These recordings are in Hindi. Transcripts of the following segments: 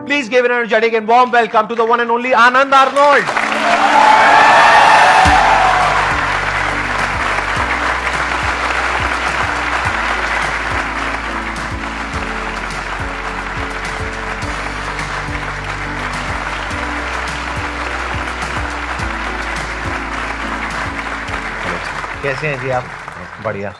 Please give an energetic and warm welcome to the one and only Anand Arnold. कैसे हैं जी आप? बढ़िया।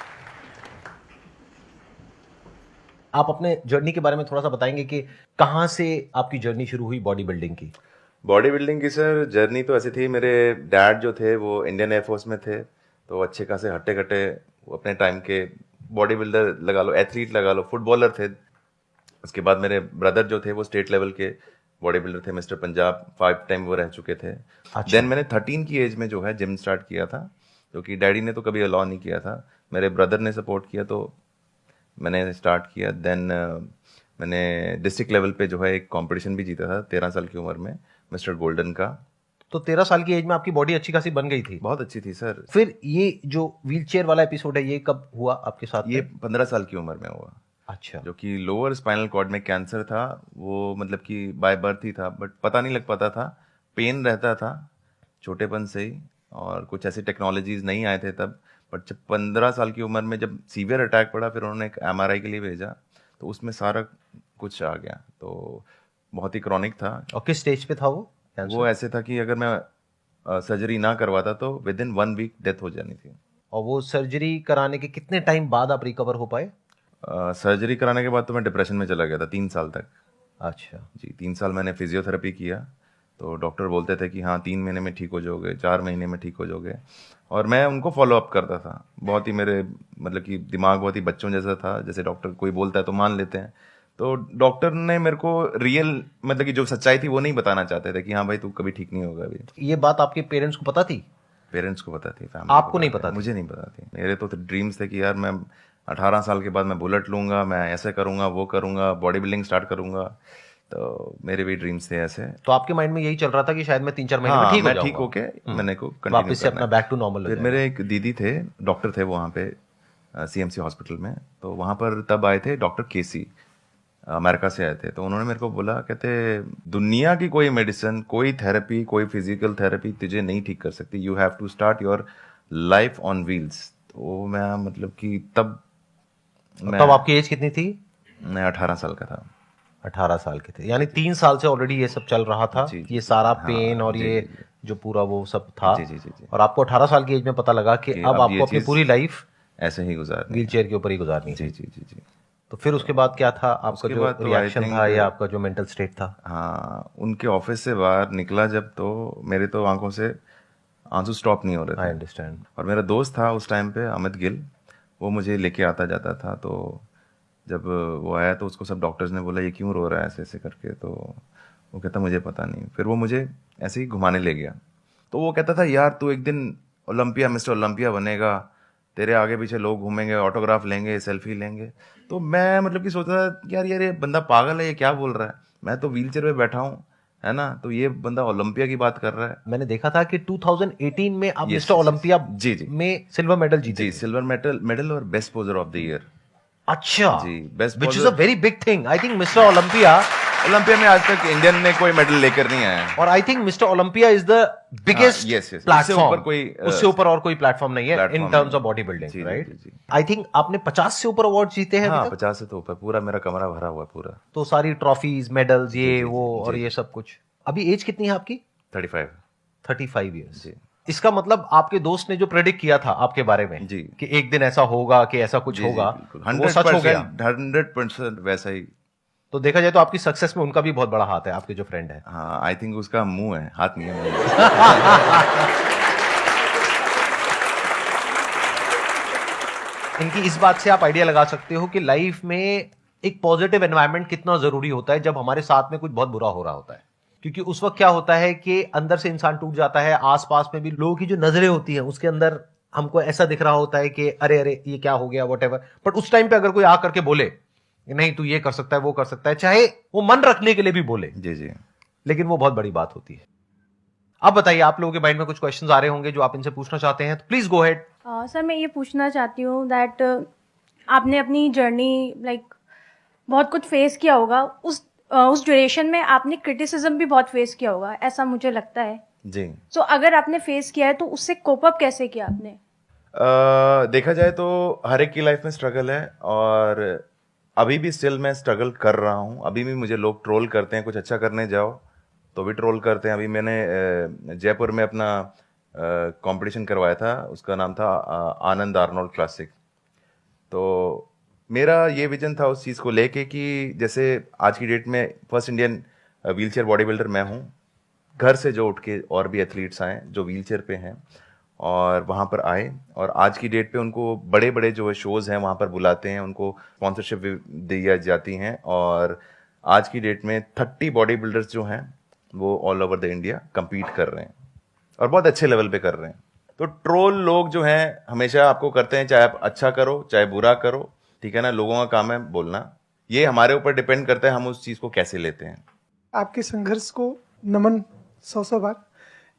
आप अपने जर्नी के बारे में थोड़ा सा बताएंगे कि कहाँ से आपकी जर्नी शुरू हुई बॉडी बिल्डिंग की? बॉडी बिल्डिंग की सर जर्नी तो ऐसी थी, मेरे डैड जो थे वो इंडियन एयरफोर्स में थे, तो अच्छे खासे हट्टे कट्टे अपने टाइम के बॉडी बिल्डर लगा लो, एथलीट लगा लो, फुटबॉलर थे। उसके बाद मेरे ब्रदर जो थे वो स्टेट लेवल के बॉडी बिल्डर थे, मिस्टर पंजाब 5 टाइम वो रह चुके थे। देन मैंने 13 की एज में जो है जिम स्टार्ट किया था, क्योंकि डैडी ने तो कभी अलाउ नहीं किया था, मेरे ब्रदर ने सपोर्ट किया तो मैंने स्टार्ट किया। देन मैंने डिस्ट्रिक्ट लेवल पे जो है एक कंपटीशन भी जीता था 13 साल की उम्र में, मिस्टर गोल्डन का। तो 13 साल की एज में आपकी बॉडी अच्छी खासी बन गई थी? बहुत अच्छी थी सर। फिर ये जो व्हीलचेयर वाला एपिसोड है ये कब हुआ आपके साथ? ये 15 साल की उम्र में हुआ। अच्छा। जो कि लोअर स्पाइनल कॉर्ड में कैंसर था, वो मतलब कि बाय बर्थ ही था, बट पता नहीं लग पाता था, पेन रहता था छोटेपन से ही, और कुछ ऐसी टेक्नोलॉजीज नहीं आए थे तब। बट जब 15 साल की उम्र में जब सीवियर अटैक पड़ा, फिर उन्होंने एक MRI के लिए भेजा, तो उसमें सारा कुछ आ गया, तो बहुत ही क्रॉनिक था। और किस स्टेज पे था वो कैंसर? वो ऐसे था कि अगर मैं सर्जरी ना करवाता तो विद इन 1 वीक डेथ हो जानी थी। और वो सर्जरी कराने के कितने टाइम बाद आप रिकवर हो पाए? सर्जरी कराने के बाद तो मैं डिप्रेशन में चला गया था 3 साल तक। अच्छा जी, 3 साल मैंने फिजियोथेरेपी किया, तो डॉक्टर बोलते थे कि हाँ 3 महीने में ठीक हो जाओगे, 4 महीने में ठीक हो जाओगे, और मैं उनको फॉलो अप करता था। बहुत ही मेरे मतलब कि दिमाग बहुत ही बच्चों जैसा था, जैसे डॉक्टर कोई बोलता है तो मान लेते हैं। तो डॉक्टर ने मेरे को रियल मतलब कि जो सच्चाई थी वो नहीं बताना चाहते थे कि हाँ भाई तू कभी ठीक नहीं होगा अभी। ये बात आपके पेरेंट्स को पता थी? पेरेंट्स को पता थी, फैमिली आपको नहीं पता थी? मुझे नहीं पता थी। मेरे तो ड्रीम्स थे कि यार मैं 18 साल के बाद मैं बुलेट लूंगा, मैं ऐसे करूंगा, वो करूंगा, बॉडी बिल्डिंग स्टार्ट करूंगा, तो मेरे भी ड्रीम्स थे ऐसे। तो आपके माइंड में यही चल रहा था कि शायद मैं 3-4 महीने में हाँ, ठीक हो मैं जाऊंगा? ठीक होके मैंने को कंटिन्यू वापस से अपना बैक टू नॉर्मल। फिर मेरे एक दीदी थे, डॉक्टर थे वहाँ पे CMC हॉस्पिटल में, तो वहाँ पर तब आए थे डॉक्टर केसी, अमेरिका से आए थे। तो उन्होंने मेरे को बोला, कहते दुनिया की कोई मेडिसिन, कोई थेरेपी, कोई फिजिकल थेरेपी तुझे नहीं ठीक कर सकती, you have to start your life on wheels. तो मैं मतलब कि तब आपकी एज कितनी थी? मैं 18 साल का था। 18 साल के थे, यानी 3 साल से ऑलरेडी ये सब चल रहा था। जी, ये सारा हाँ, पेन और जी, ये जी, जो पूरा वो सब था। जी। और आपको 18 साल की एज में पता लगा कि अब अब आपको ये अपनी चीज़ पूरी लाइफ ऐसे ही गुजारनी है। व्हीलचेयर के ऊपर ही गुजारनी है। जी। तो फिर उसके बाद क्या था आपका उसके जो बाद तो I रिएक्शन think- था या आपका जो मेंटल स्टेट था? हाँ, उनके ऑफिस से बाहर निकला जब, तो मेरे तो आंखों से आंसू स्टॉप नहीं हो रहे आई थे। अंडरस्टैंड। और मेरा दोस्त था उस टाइम पे, अमित गिल, वो मुझे लेके आता जाता था। तो जब वो आया तो उसको सब डॉक्टर्स ने बोला ये क्यों रो रहा है ऐसे ऐसे करके, तो वो कहता मुझे पता नहीं। फिर वो मुझे ऐसे ही घुमाने ले गया, तो वो कहता था यार तू एक दिन ओलंपिया, मिस्टर ओलंपिया बनेगा, तेरे आगे पीछे लोग घूमेंगे, ऑटोग्राफ लेंगे, सेल्फी लेंगे। तो मैं मतलब कि सोचता था यार ये बंदा पागल है, ये क्या बोल रहा है, मैं तो व्हीलचेयर पे बैठा हूँ, है ना, तो ये बंदा ओलंपिया की बात कर रहा है। मैंने देखा था कि 2018 में आप Yes, मिस्टर yes, ओलंपिया जी। में सिल्वर मेडल जीते जी, थे। सिल्वर मेडल और best poser of the year. अच्छा जी, best which is a very big thing. I think mister Olympia में आज तक इंडियन ने कोई मेडल लेकर नहीं आया। और I think mister Olympia is the biggest yes, yes. Platform. उससे ऊपर और कोई प्लेटफॉर्म नहीं है इन platform टर्म्स नहीं। ऑफ बॉडी जी, बिल्डिंग, जी, राइट? जी। आई थिंक आपने 50 से ऊपर अवार्ड जीते हैं हाँ, अभी तक? 50 से तो ऊपर, पूरा मेरा कमरा भरा हुआ है पूरा। तो सारी ट्रॉफीज, मेडल्स, ये जी, वो जी, और जी, ये सब कुछ। अभी एज कितनी है आपकी? 35। 35 इयर्स। जी। इसका मतलब आपके दोस्त ने जो प्रेडिक्ट किया था आपके बारे में जी। कि एक दिन ऐसा होगा, कि ऐसा कुछ जी, होगा, बिल्कुल। तो वो सच हो गया। 100% वैसा ही। तो देखा जाए तो आपकी सक्सेस में उनका भी बहुत बड़ा हाथ है, आपके जो फ्रेंड है। हाँ, आई थिंक उसका मुंह है, हाथ नहीं है, मुंह है। इनकी इस बात से आप आइडिया लगा सकते हो कि लाइफ में एक पॉजिटिव एनवायरनमेंट कितना जरूरी होता है जब हमारे साथ में कुछ बहुत बुरा हो रहा होता है। क्योंकि उस वक्त क्या होता है कि अंदर से इंसान टूट जाता है, आसपास में भी लोगों की जो नजरें होती हैं उसके अंदर हमको ऐसा दिख रहा होता है कि अरे अरे ये क्या हो गया, व्हाटएवर। बट उस टाइम पे अगर कोई आ करके बोले नहीं तू ये कर सकता है, वो कर सकता है, चाहे वो मन रखने के लिए भी बोले, जी। लेकिन वो बहुत बड़ी बात होती है। अब बताइए, आप लोगों के माइंड में कुछ क्वेश्चंस आ रहे होंगे जो आप इनसे पूछना चाहते हैं, तो प्लीज गो हेड। सर मैं ये पूछना चाहती हूँ दैट आपने अपनी जर्नी लाइक बहुत कुछ फेस किया होगा, उस उस ड्यूरेशन में आपने क्रिटिसिज्म भी बहुत फेस किया होगा, ऐसा मुझे लगता है। जी। सो अगर आपने फेस किया है तो उससे कोप अप कैसे किया आपने? देखा जाए तो हर एक की लाइफ में स्ट्रगल है, और अभी भी स्टिल मैं स्ट्रगल कर रहा हूँ। अभी भी मुझे लोग ट्रोल करते हैं, कुछ अच्छा करने जाओ तो भी ट्रोल करते हैं। अभी मैंने जयपुर में अपना कंपटीशन करवाया था, उसका नाम था आनंद आर्नोल्ड क्लासिक। तो मेरा ये विजन था उस चीज़ को लेके कि जैसे आज की डेट में first Indian wheelchair body builder मैं हूँ। घर से जो उठ के और भी एथलीट्स आए जो व्हीलचेयर पे हैं और वहाँ पर आए, और आज की डेट पे उनको बड़े बड़े जो शोज़ हैं वहाँ पर बुलाते हैं, उनको स्पॉन्सरशिप दी जाती हैं, और आज की डेट में 30 बॉडी बिल्डर्स जो हैं वो all over the India compete कर रहे हैं और बहुत अच्छे लेवल पे कर रहे हैं। तो ट्रोल लोग जो हैं हमेशा आपको करते हैं, चाहे आप अच्छा करो चाहे बुरा करो, ठीक है ना। लोगों का काम है बोलना, ये हमारे ऊपर डिपेंड करता है हम उस चीज़ को कैसे लेते हैं। आपके संघर्ष को नमन 100 बार।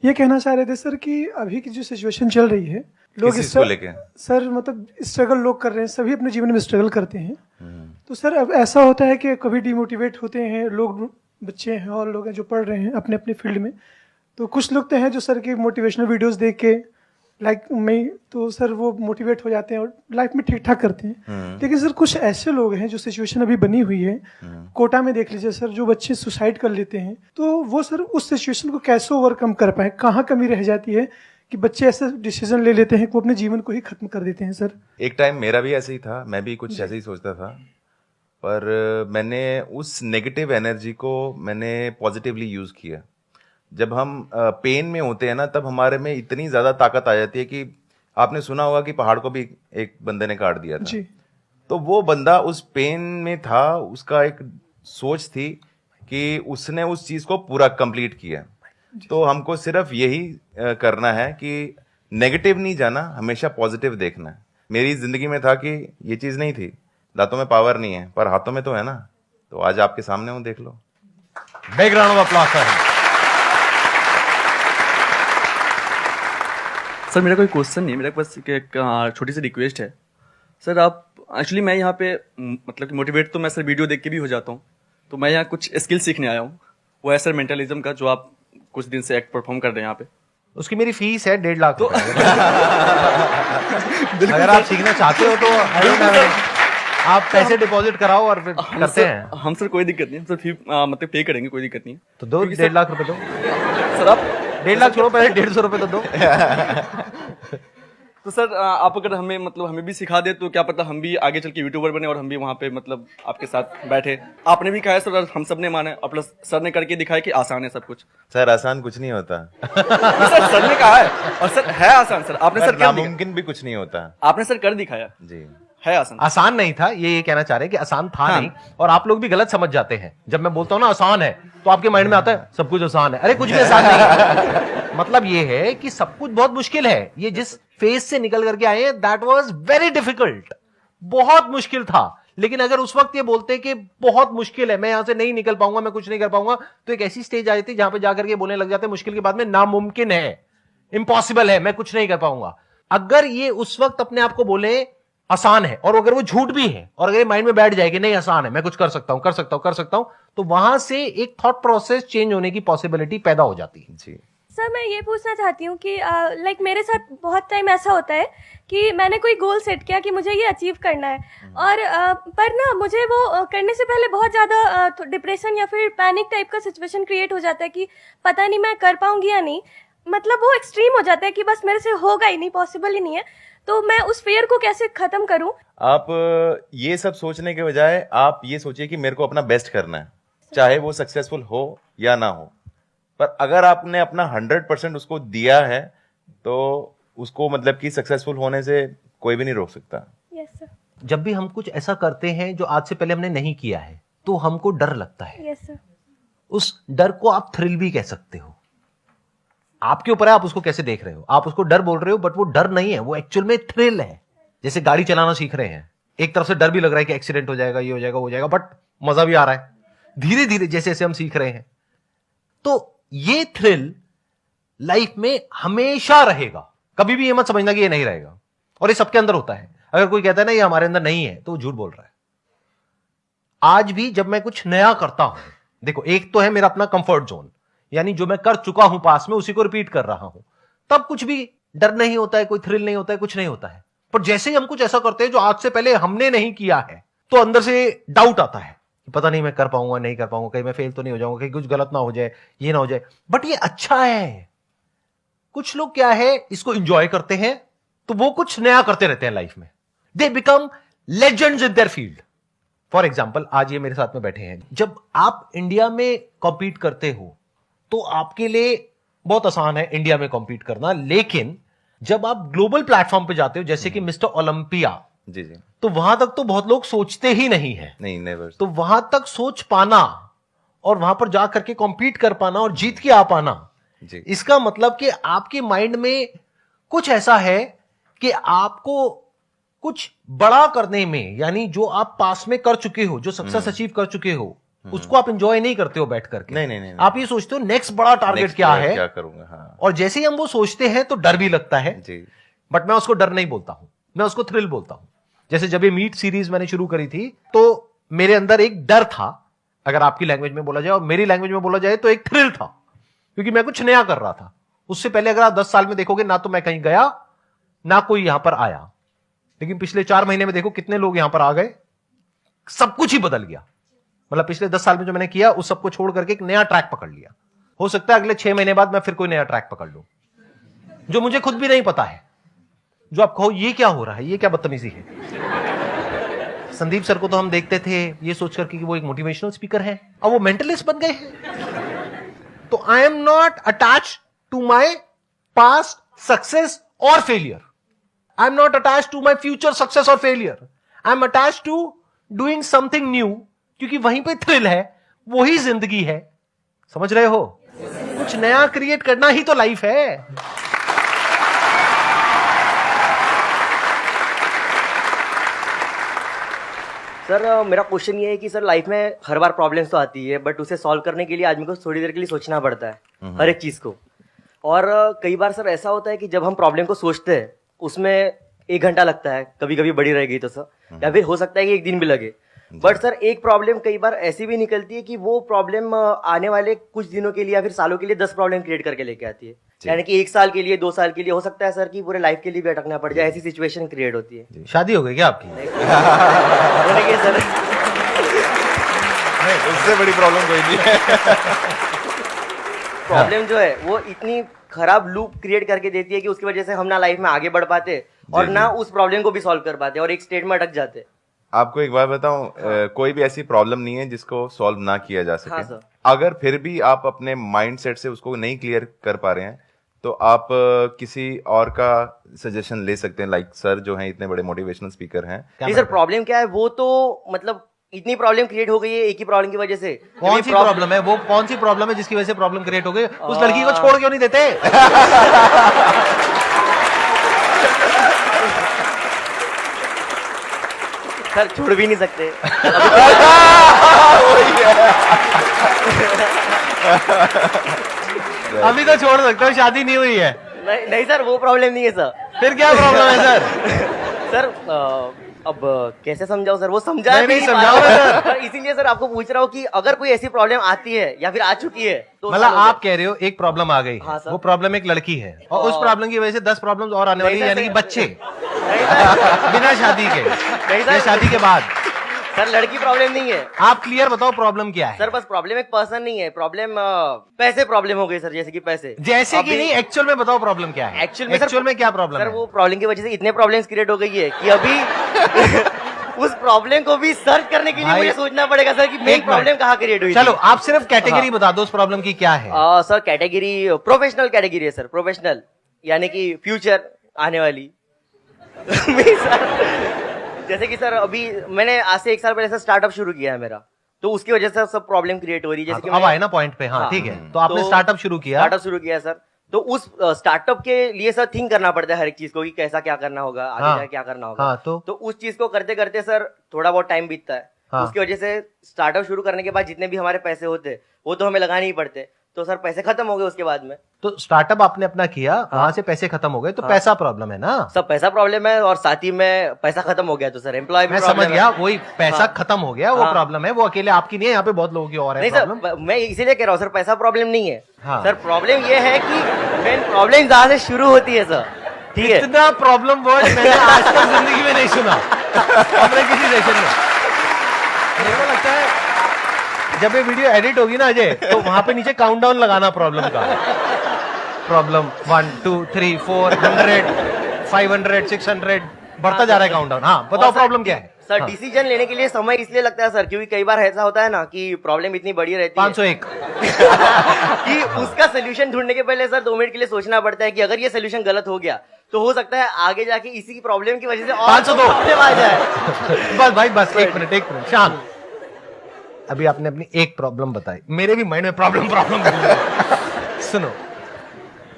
ये कहना चाह रहे थे सर कि अभी की जो सिचुएशन चल रही है, लोग किस चीज़ को लेके? सर मतलब स्ट्रगल लोग कर रहे हैं, सभी अपने जीवन में स्ट्रगल करते हैं। तो सर अब ऐसा होता है कि कभी डिमोटिवेट होते हैं लोग, बच्चे हैं और लोग हैं जो पढ़ रहे हैं अपने अपने फील्ड में। तो कुछ लोग तो हैं जो सर के मोटिवेशनल वीडियोस देख के लाइक मैं तो सर वो मोटिवेट हो जाते हैं और लाइफ में ठीक ठाक करते हैं। लेकिन सर कुछ ऐसे लोग हैं जो सिचुएशन अभी बनी हुई है, कोटा में देख लीजिए सर, जो बच्चे सुसाइड कर लेते हैं, तो वो सर उस सिचुएशन को कैसे ओवरकम कर पाए? कहाँ कमी रह जाती है कि बच्चे ऐसे डिसीजन ले लेते हैं कि वो अपने जीवन को ही खत्म कर देते हैं? सर एक टाइम मेरा भी ऐसे ही था, मैं भी कुछ ऐसे ही सोचता था, पर मैंने उस नेगेटिव एनर्जी को मैंने पॉजिटिवली यूज़ किया। जब हम पेन में होते हैं ना, तब हमारे में इतनी ज़्यादा ताकत आ जाती है कि आपने सुना होगा कि पहाड़ को भी एक बंदे ने काट दिया था। जी। तो वो बंदा उस पेन में था, उसका एक सोच थी कि उसने उस चीज़ को पूरा कंप्लीट किया। तो हमको सिर्फ यही करना है कि नेगेटिव नहीं जाना, हमेशा पॉजिटिव देखना है। मेरी ज़िंदगी में था कि ये चीज़ नहीं थी, दांतों में पावर नहीं है पर हाथों में तो है ना, तो आज आपके सामने हूँ, देख लो। बैकग्राउंड ऑफ अप्लॉज है। सर मेरा कोई क्वेश्चन नहीं है, मेरा बस एक छोटी सी रिक्वेस्ट है। सर आप एक्चुअली मैं यहाँ पे मतलब कि मोटिवेट तो मैं सर वीडियो देख के भी हो जाता हूँ, तो मैं यहाँ कुछ स्किल सीखने आया हूँ। वो है सर मेंटलिज्म का, जो आप कुछ दिन से एक्ट परफॉर्म कर रहे हैं यहाँ पे। उसकी मेरी फीस है 1.5 लाख रुपए। अगर आप सीखना चाहते हो तो I don't have any- आप पैसे डिपॉजिट कराओ और फिर करते हैं। हम सर कोई दिक्कत नहीं है, सर फी मतलब पे करेंगे, कोई दिक्कत नहीं है। तो दो 1.5 लाख रुपए दो। सर आप 1.5 लाख छोड़ो, पहले 150 रुपए तो दो। तो सर आप अगर हमें मतलब हमें भी सिखा दे तो क्या पता हम भी आगे चल के यूट्यूबर बने और हम भी वहाँ पे मतलब आपके साथ बैठे। आपने भी कहा है सर और हम सब ने माना है, और प्लस सर ने करके दिखाया कि आसान है सब कुछ। सर आसान कुछ नहीं होता, सर ने कहा है, और सर है आसान। सर आपने सर कर दिखाया, नामुमकिन भी कुछ नहीं होता। आपने सर कर दिखाया जी, है आसान। आसान नहीं था, ये कहना चाह रहे हैं कि आसान था नहीं, और आप लोग भी गलत समझ जाते हैं। जब मैं बोलता हूं ना आसान है तो आपके माइंड में आता है सब कुछ आसान है। अरे कुछ भी आसान नहीं है। मतलब ये है कि सब कुछ बहुत मुश्किल है। ये जिस फेज से निकल करके आए हैं, दैट वाज वेरी डिफिकल्ट, बहुत मुश्किल था। लेकिन अगर उस वक्त ये बोलते कि बहुत मुश्किल है, मैं यहां से नहीं निकल पाऊंगा, मैं कुछ नहीं कर पाऊंगा, तो एक ऐसी स्टेज आ जाती जहां पे जाकर के बोलने लग जाते मुश्किल के बाद में नामुमकिन है, इम्पॉसिबल है, मैं कुछ नहीं कर पाऊंगा। अगर ये उस वक्त अपने आप को बोले आसान है, और अगर वो झूठ भी है, और अगर माइंड में बैठ जाए कि नहीं आसान है, मैं कुछ कर सकता हूं, कर सकता हूं, कर सकता हूं, तो वहां से एक थॉट प्रोसेस चेंज होने की पॉसिबिलिटी पैदा हो जाती है। जी। सर मैं ये पूछना चाहती हूँ कि लाइक मेरे साथ बहुत टाइम ऐसा होता है कि मैंने कोई गोल सेट किया कि मुझे ये अचीव करना है, और पर ना मुझे वो करने से पहले बहुत ज़्यादा डिप्रेशन या फिर पैनिक टाइप का सिचुएशन क्रिएट हो जाता है कि पता नहीं मैं कर पाऊंगी या नहीं। मतलब वो एक्सट्रीम हो जाता है कि बस मेरे से होगा ही नहीं, पॉसिबल ही नहीं है। तो मैं उस फेयर को कैसे खत्म करूं? आप ये सब सोचने के बजाय आप ये सोचिए कि मेरे को अपना बेस्ट करना है, चाहे वो सक्सेसफुल हो या ना हो। पर अगर आपने अपना 100% उसको दिया है तो उसको मतलब कि सक्सेसफुल होने से कोई भी नहीं रोक सकता। Yes sir. जब भी हम कुछ ऐसा करते हैं जो आज से पहले हमने नहीं किया है, तो हमको डर लगता है। Yes sir. उस डर को आप थ्रिल भी कह सकते हो, आपके ऊपर है आप उसको कैसे देख रहे हो। आप उसको डर बोल रहे हो, बट वो डर नहीं है, वो एक्चुअल में थ्रिल है। जैसे गाड़ी चलाना सीख रहे हैं, एक तरफ से डर भी लग रहा है कि एक्सीडेंट हो जाएगा, ये हो जाएगा, वो हो जाएगा, बट मजा भी आ रहा है धीरे धीरे जैसे जैसे हम सीख रहे हैं। तो ये थ्रिल लाइफ में हमेशा रहेगा, कभी भी ये मत समझना कि ये नहीं रहेगा। और ये सबके अंदर होता है। अगर कोई कहता है ना ये हमारे अंदर नहीं है, तो वो झूठ बोल रहा है। आज भी जब मैं कुछ नया करता हूं, देखो, एक तो है मेरा अपना कंफर्ट जोन, यानी जो मैं कर चुका हूं पास में उसी को रिपीट कर रहा हूं, तब कुछ भी डर नहीं होता है, कोई थ्रिल नहीं होता है, कुछ नहीं होता है। पर जैसे ही हम कुछ ऐसा करते हैं जो आज से पहले हमने नहीं किया है, तो अंदर से डाउट आता है कि पता नहीं मैं कर पाऊंगा नहीं कर पाऊंगा, कहीं मैं फेल तो नहीं हो जाऊंगा, कहीं कुछ गलत ना हो जाए, ये ना हो जाए। बट ये अच्छा है। कुछ लोग क्या है, इसको एंजॉय करते हैं, तो वो कुछ नया करते रहते हैं लाइफ में। They become legends in their field. For example, आज ये मेरे साथ में बैठे हैं। जब आप इंडिया में कॉम्पीट करते हो तो आपके लिए बहुत आसान है इंडिया में कॉम्पीट करना, लेकिन जब आप ग्लोबल प्लेटफॉर्म पे जाते हो, जैसे कि मिस्टर ओलंपिया, जी जी। तो वहां तक तो बहुत लोग सोचते ही नहीं है। नहीं, नेवर। तो वहां तक सोच पाना और वहां पर जाकर के कॉम्पीट कर पाना और जीत के आ पाना, जी इसका मतलब कि आपके माइंड में कुछ ऐसा है कि आपको कुछ बड़ा करने में, यानी जो आप पास में कर चुके हो, जो सक्सेस अचीव कर चुके हो, उसको आप एंजॉय नहीं करते हो बैठ करके। नहीं। आप ये सोचते हो नेक्स्ट बड़ा टारगेट Next क्या बार है, क्या करूंगा, हाँ। और जैसे ही हम वो सोचते हैं तो डर भी लगता है। जी बट मैं उसको डर नहीं बोलता हूं, मैं उसको थ्रिल बोलता हूं। जैसे जब ये मीट सीरीज मैंने शुरू करी थी, तो मेरे अंदर एक डर था, अगर आपकी लैंग्वेज में बोला जाए, और मेरी लैंग्वेज में बोला जाए तो एक थ्रिल था, क्योंकि मैं कुछ नया कर रहा था। उससे पहले अगर आप 10 साल में देखोगे, ना तो मैं कहीं गया ना कोई यहां पर आया, लेकिन पिछले 4 महीने में देखो कितने लोग यहां पर आ गए, सब कुछ ही बदल गया। मतलब पिछले 10 साल में जो मैंने किया उस सबको छोड़ करके एक नया ट्रैक पकड़ लिया। हो सकता है अगले 6 महीने बाद मैं फिर कोई नया ट्रैक पकड़ लूं, जो मुझे खुद भी नहीं पता है, जो आप कहो ये क्या हो रहा है, ये क्या बदतमीजी है। संदीप सर को तो हम देखते थे ये सोच करके कि वो एक मोटिवेशनल स्पीकर है, अब वो मेंटलिस्ट बन गए हैं। तो I am not attach to my past success और failure, I am not attach to my future success और failure, I am attach to doing something new, क्योंकि वहीं पे थ्रिल है, वही जिंदगी है। समझ रहे हो? कुछ नया क्रिएट करना ही तो लाइफ है। सर मेरा क्वेश्चन ये है कि सर लाइफ में हर बार प्रॉब्लम्स तो आती है, बट उसे सॉल्व करने के लिए आदमी को थोड़ी देर के लिए सोचना पड़ता है हर एक चीज़ को। और कई बार सर ऐसा होता है कि जब हम प्रॉब्लम को सोचते हैं उसमें 1 घंटा लगता है, कभी कभी बड़ी रह गई तो सर, या फिर हो सकता है कि 1 दिन भी लगे। बट सर एक प्रॉब्लम कई बार ऐसी भी निकलती है कि वो प्रॉब्लम आने वाले कुछ दिनों के लिए या फिर सालों के लिए 10 प्रॉब्लम क्रिएट करके लेके आती है। यानी कि 1 साल के लिए, 2 साल के लिए, हो सकता है सर कि पूरे लाइफ के लिए भी अटकना पड़ जाए, ऐसी सिचुएशन क्रिएट होती है। शादी हो गई क्या आपकी? होने की सर नहीं, उससे बड़ी प्रॉब्लम कोई नहीं है। प्रॉब्लम जो है वो इतनी खराब लूप क्रिएट करके देती है कि उसकी वजह से हम ना लाइफ में आगे बढ़ पाते और ना उस प्रॉब्लम को भी सॉल्व कर पाते और एक स्टेट में अटक जाते। आपको एक बात बताऊं, कोई भी ऐसी प्रॉब्लम नहीं है जिसको सॉल्व ना किया जा सके। हाँ सर। अगर फिर भी आप अपने माइंड सेट से उसको नहीं क्लियर कर पा रहे हैं तो आप किसी और का सजेशन ले सकते हैं। लाइक सर जो हैं, इतने बड़े मोटिवेशनल स्पीकर हैं। नहीं सर, प्रॉब्लम क्या है वो तो मतलब इतनी प्रॉब्लम क्रिएट हो गई है एक ही प्रॉब्लम की वजह से। कौन सी प्रॉब्लम है वो? कौन सी प्रॉब्लम है जिसकी वजह से प्रॉब्लम क्रिएट हो गई? उस लड़की को छोड़ क्यों नहीं देते? सर छोड़ भी नहीं सकते। अभी तो छोड़ सकते हो, शादी नहीं हुई है। नहीं सर, वो प्रॉब्लम नहीं है सर। फिर क्या प्रॉब्लम है सर? सर अब कैसे समझाओ सर, वो समझा नहीं, पा समझाओ रहा ना हूं। सर इसीलिए सर आपको पूछ रहा हूँ कि अगर कोई ऐसी प्रॉब्लम आती है या फिर आ चुकी है तो मतलब आप कह रहे हो एक प्रॉब्लम आ गई है, हाँ सर। वो प्रॉब्लम एक लड़की है, और उस प्रॉब्लम की वजह से 10 प्रॉब्लम्स और आने वाली है, नहीं यानी सर, कि बच्चे नहीं सर, बिना शादी के नहीं या सर, शादी के बाद। सर लड़की प्रॉब्लम नहीं है आप क्लियर बताओ प्रॉब्लम क्या है? सर। बस प्रॉब्लम एक पर्सन नहीं है, प्रॉब्लम पैसे प्रॉब्लम हो गई सर, जैसे कि पैसे। जैसे कि अभी- नहीं, एक्चुअल में बताओ प्रॉब्लम क्या है? एक्चुअल में क्या प्रॉब्लम सर है? वो प्रॉब्लम की वजह से इतने प्रॉब्लम्स क्रिएट हो गई है कि अभी उस प्रॉब्लम को भी सर्च करने के लिए भाई, मुझे सोचना पड़ेगा सर कि मेन एक प्रॉब्लम मिनट। कहाँ क्रिएट हुई चलो थी। आप सिर्फ कैटेगरी बता दो उस प्रॉब्लम की क्या है। सर कैटेगरी प्रोफेशनल कैटेगरी है सर, प्रोफेशनल यानी कि फ्यूचर आने वाली। नहीं सर, जैसे कि सर अभी मैंने आज से 1 साल पहले से स्टार्टअप शुरू किया है मेरा, तो उसकी वजह से सब प्रॉब्लम क्रिएट हो रही है। जैसे कि अब आए ना पॉइंट पे। हाँ हाँ। ठीक है, तो आपने स्टार्टअप शुरू किया। स्टार्टअप शुरू किया सर, तो उस स्टार्टअप के लिए सर थिंक करना पड़ता है हर एक चीज को कि कैसा क्या करना होगा, आगे हाँ। जाके क्या करना होगा। हाँ, तो उस चीज को करते करते सर थोड़ा बहुत टाइम बीतता है। हाँ। उसकी वजह से स्टार्टअप शुरू करने के बाद जितने भी हमारे पैसे होते वो तो हमें लगाने ही पड़ते। तो सर पैसे खत्म हो गए उसके बाद में। तो स्टार्टअप आपने अपना किया, वहां से पैसे खत्म हो गए, तो पैसा प्रॉब्लम है ना। सब पैसा प्रॉब्लम है और साथ ही में पैसा खत्म हो गया तो सर एम्प्लॉय मैं समझ गया, वही पैसा खत्म हो गया, वो प्रॉब्लम है, वो अकेले आपकी नहीं है, यहाँ पे बहुत लोगों की और है नहीं प्रॉब्लम। सर, मैं इसीलिए कह रहा हूँ सर, पैसा प्रॉब्लम नहीं है हाँ। सर, प्रॉब्लम ये है कि मेन प्रॉब्लम जहाँ से शुरू होती है सर, ठीक है। इतना प्रॉब्लम वर्ड मैंने आज तक जिंदगी में नहीं सुना अपने किसी सेशन में। मेरे को लगता है जब ये वीडियो एडिट होगी ना अजय, तो वहां पे नीचे काउंटडाउन लगाना प्रॉब्लम का। प्रॉब्लम 1 2 3 400 500 600 बढ़ता जा रहा है काउंटडाउन। हाँ बताओ प्रॉब्लम क्या है सर डिसीजन लेने के लिए समय इसलिए लगता है सर, क्योंकि कई बार ऐसा होता है ना कि प्रॉब्लम इतनी बड़ी रहती है 501 कि उसका सोल्यूशन ढूंढने के पहले सर 2 मिनट के लिए सोचना पड़ता है कि अगर ये सोल्यूशन गलत हो गया तो हो सकता है आगे जाके इसी की प्रॉब्लम की वजह से और 502 प्रॉब्लम आ जाए। बस भाई बस एक मिनट शांत। अभी आपने अपनी एक प्रॉब्लम बताई, मेरे भी माइंड में प्रॉब्लम सुनो,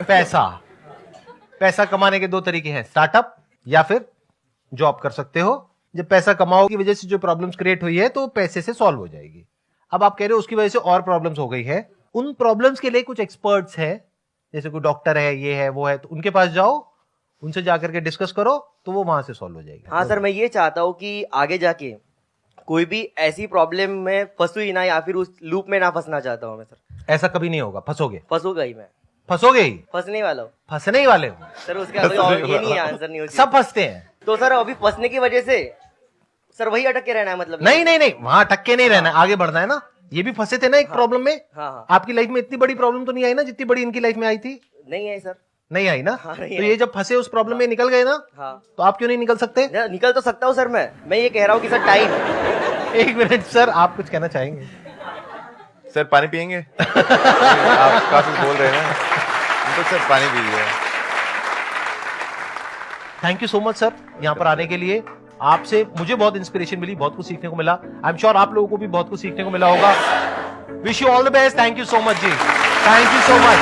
पैसा कमाने के 2 तरीके हैं, स्टार्टअप या फिर जॉब कर सकते हो। जब पैसा कमाओ की वजह से जो प्रॉब्लम्स क्रिएट हुई है तो पैसे से सॉल्व हो जाएगी। अब आप कह रहे हो उसकी वजह से और प्रॉब्लम्स हो गई है, उन प्रॉब्लम्स के लिए कुछ एक्सपर्ट्स है, जैसे कोई डॉक्टर है, ये है वो है, तो उनके पास जाओ, उनसे जाकर के डिस्कस करो, तो वो वहां से सॉल्व हो जाएगी। हाँ सर, मैं ये चाहता हूँ कि आगे जाके कोई भी ऐसी प्रॉब्लम में फंसू ही ना, या फिर उस लूप में ना फंसना चाहता हूँ मैं सर। ऐसा कभी नहीं होगा, फंसूंगा ही मैं, फंसोगे ही, फंसने वाला हूँ फंसने ही वाले हो सर, उसका कोई और ये नहीं है, आंसर नहीं होती। सब फंसते हैं। तो सर अभी फंसने की वजह से सर वही अटक के रहना है, मतलब नहीं वहां अटक के नहीं रहना, आगे बढ़ना है ना। ये भी फंसे थे ना एक प्रॉब्लम में। हाँ। आपकी लाइफ में इतनी बड़ी प्रॉब्लम तो नहीं आई ना जितनी बड़ी इनकी लाइफ में आई थी। नहीं है सर। नहीं आई ना। हाँ, नहीं तो आई। ये जब फंसे उस प्रॉब्लम में निकल गए ना, हाँ। तो आप क्यों नहीं निकल सकते? निकल तो सकता हूँ सर, मैं ये कह रहा हूँ कि सर टाइम। एक मिनट सर, आप कुछ कहना चाहेंगे? सर पानी पियेंगे? आप काफी बोल रहे हैं तो सर पानी पीजिए। Thank you so much sir यहाँ पर आने के लिए। आपसे मुझे बहुत इंस्पिरेशन मिली, बहुत कुछ सीखने को मिला। आई एम श्योर आप लोगों को भी बहुत कुछ सीखने को मिला होगा। Wish you all the best. Thank you so much जी, थैंक यू सो मच।